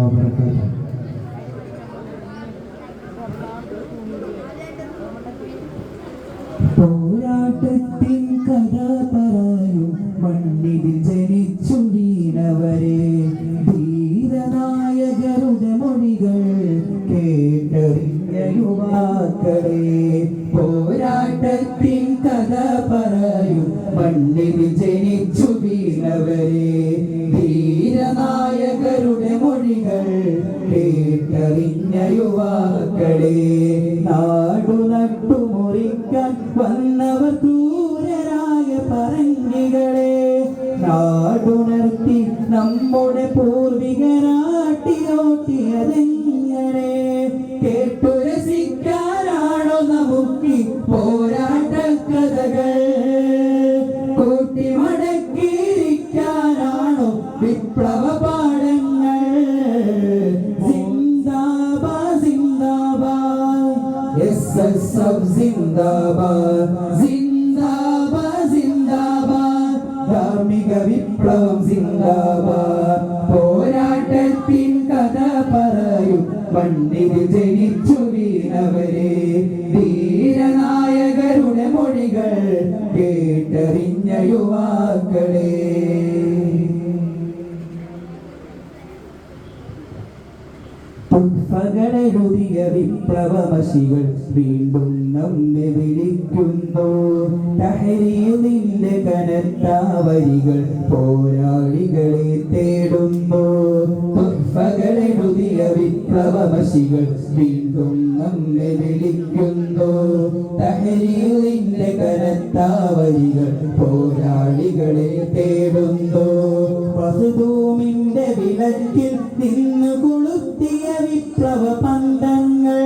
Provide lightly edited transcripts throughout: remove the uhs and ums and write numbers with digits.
വബറകാതുഹു. പോരാട്ടത്തിൻ കഥ പറയും മണ്ണിൽ ജനിച്ചു വീണവരെ, ധീരനായകരുടെ മൊഴികൾ കേട്ടറിഞ്ഞ യുവാക്കളെ. പോരാട്ടത്തിൻ കഥ പറയും മണ്ണിൽ ജനിച്ചു വീണവരെ, ധീരനായകരുടെ മൊഴികൾ കേട്ടറിഞ്ഞ യുവാക്കളെ. നാടു നട്ടുമുറിക്കാൻ വന്നവർ ക്രൂരരായ പറങ്കികളെ, നാടുണർത്തി നമ്മുടെ പൂർവികരാട്ടിയോട്ടിയതെങ്ങനെ? കേട്ടു രസിക്കാനാണോ നമുക്ക് പോരാട്ട കഥകൾ? കൂട്ടിമടക്കിയിരിക്കാനാണോ വിപ്ലവ പാഠങ്ങൾ? സിന്ദാബാദ് സിന്ദാബാദ്, SSF സിന്ദാബാദ്, സിന്ദാബാദ് സിന്ദാബാദ്, ധാർമ്മിക വിപ്ലവം സിന്ദാബാദ്. പോരാട്ടത്തിൻ കഥ പറയും മണ്ണിൽ ജനിച്ചു വീണവരെ, ധീരനായകരുടെ മൊഴികൾ കേട്ടറിഞ്ഞ യുവാക്കളെ. പുഷ്പകളെഴുതിയ വിപ്ലവമശികൾ വീണ്ടും നമ്മെ വിളിക്കുന്നു. തഹരീറിന്റെ കനത്ത വരികൾ പോരാളികളെ തേടുന്നു. പുഷ്പകളെഴുതിയ വിപ്ലവമശികൾ വീണ്ടും നമ്മെ വിളിക്കുന്നു. തഹരീറിന്റെ കനത്ത വരികൾ പോരാളികളെ തേടുന്നു. മഖ്ദൂമിന്റെ വിളക്കിൽ നിന്ന് കൊളുത്തിയ വിപ്ലവ പന്തങ്ങൾ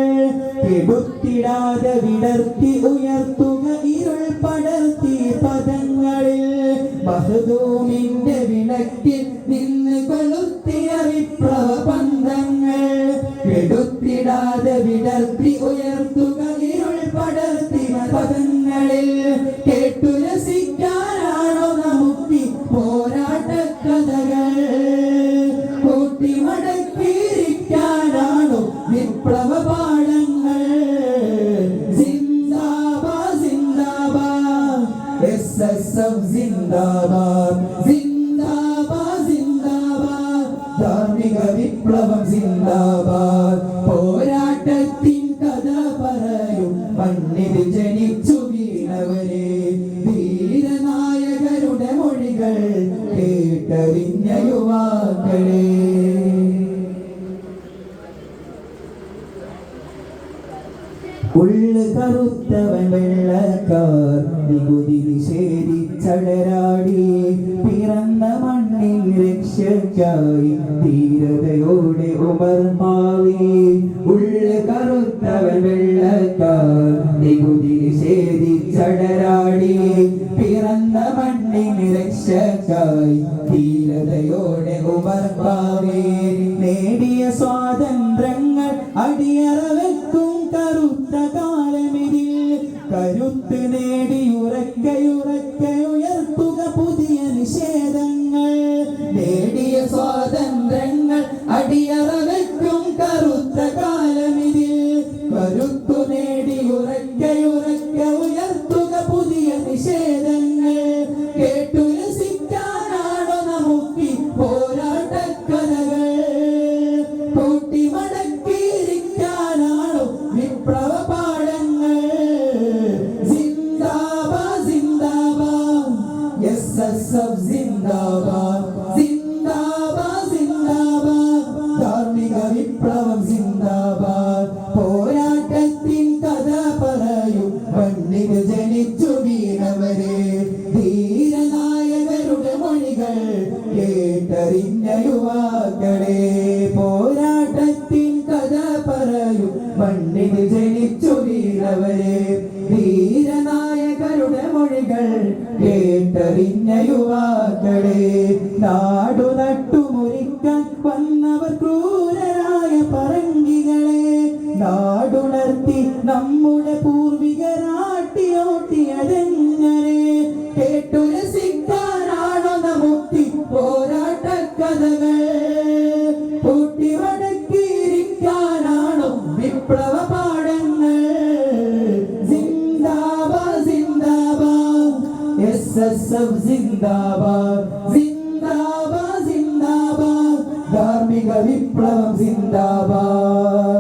കെടുത്തിടാതെ വിടർത്തി ഉയർത്തുക ഇരുൾ പടർത്തി പദങ്ങളിൽ. മഖ്ദൂമിന്റെ വിളക്കിൽ നിന്ന് കൊളുത്തിയ വിപ്ലവ പന്തങ്ങൾ കെടുത്തിടാതെ വിടർത്തി ഉയർത്തുക ഇരുൾ പടർത്തി പദങ്ങളിൽ. കേട്ടു രസിക്കാനാണോ നമുക്ക് പോരാട്ട കഥകൾ? കൂട്ടിമടക്കിയിരിക്കാനാണോ വിപ്ലവ പാഠങ്ങൾ? സിന്ദാബാദ് സിന്ദാബാദ്, SSF സിന്ദാബാദ്, സിന്ദാബാദ് സിന്ദാബാദ്, ധാർമ്മിക വിപ്ലവം സിന്ദാബാദ്. പോരാട്ടത്തിൻ കഥ പറയും മണ്ണിൽ ജനിച്ചു വീണവരെ, ധീരനായകരുടെ മൊഴികൾ കേട്ടറിഞ്ഞ യുവാക്കളെ. ഉള്ളു കറുത്തവൻ വെള്ളക്കാർ നികുതി നിഷേധിച്ചടരാടി, പിറന്ന മണ്ണിൻ രക്ഷയ്ക്കായി ധീരതയോടെ ഉമർ മാവി. ഉള്ളു കറുത്തവൻ വെള്ളക്കാർ നികുതി നിഷേധിച്ചടരാടി, പിറന്ന മണ്ണിൻ രക്ഷയ്ക്കായി ധീരതയോടെ ഉമർ മാവി. നേടിയ സ്വാതന്ത്ര്യങ്ങൾ അടിയറവെക്കും കറുത്ത കാലമിതിൽ, കരുത്ത് നേടി ഉറക്കയുറക്കയുയർത്തുക പുതിയ നിഷേധങ്ങൾ. നേടിയ സ്വാതന്ത്ര്യങ്ങൾ അടിയറവെക്കും കറുത്ത കാലമിതിൽ, കരുത്തു നേടി ഉറക്കയുറക്കയുയർത്തുക പുതിയ നിഷേധങ്ങൾ. കേട്ടു രസിക്കാനാണോ നമുക്ക് പോരാട്ട കഥകൾ? കൂട്ടിമടക്കിയിരിക്കാനാണോ വിപ്ലവ പാഠങ്ങൾ? സിന്ദാബാദ് സിന്ദാബാദ്, SSF സിന്ദാബാദ്, സിന്ദാബാദ് സിന്ദാബാദ്, ധാർമ്മിക വിപ്ലവം സിന്ദാബാദ്. പോരാട്ടത്തിൻ കഥ പറയും മണ്ണിൽ ജനിച്ചു വീണവരെ, ധീരനായകരുടെ മൊഴികൾ കേട്ടറിഞ്ഞ യുവാക്കളെ. പോരാട്ടത്തിൻ കഥ പറയും മണ്ണിൽ ജനിച്ചു വീണവരെ, ധീരനായകരുടെ മൊഴികൾ കേട്ടറിഞ്ഞ യുവാക്കളെ. നാടു നട്ടുമുറിക്കാൻ വന്നവർ ക്രൂരരായ പറങ്കികളെ, നാടുണർത്തി നമ്മുടെ പൂർവികരാട്ടിയോട്ടിയതെങ്ങനെ? കേട്ടു രസിക്കാനാണോ നമുക്ക് പോരാട്ട കഥകൾ? കൂട്ടിവ വിപ്ലവ പാഠങ്ങൾ സിന്ദാബാദ് സിന്ദാബാദ് SSF സിന്ദാബാദ് സിന്ദാബാദ് സിന്ദാബാദ് ധാർമ്മിക വിപ്ലവം സിന്ദാബാദ്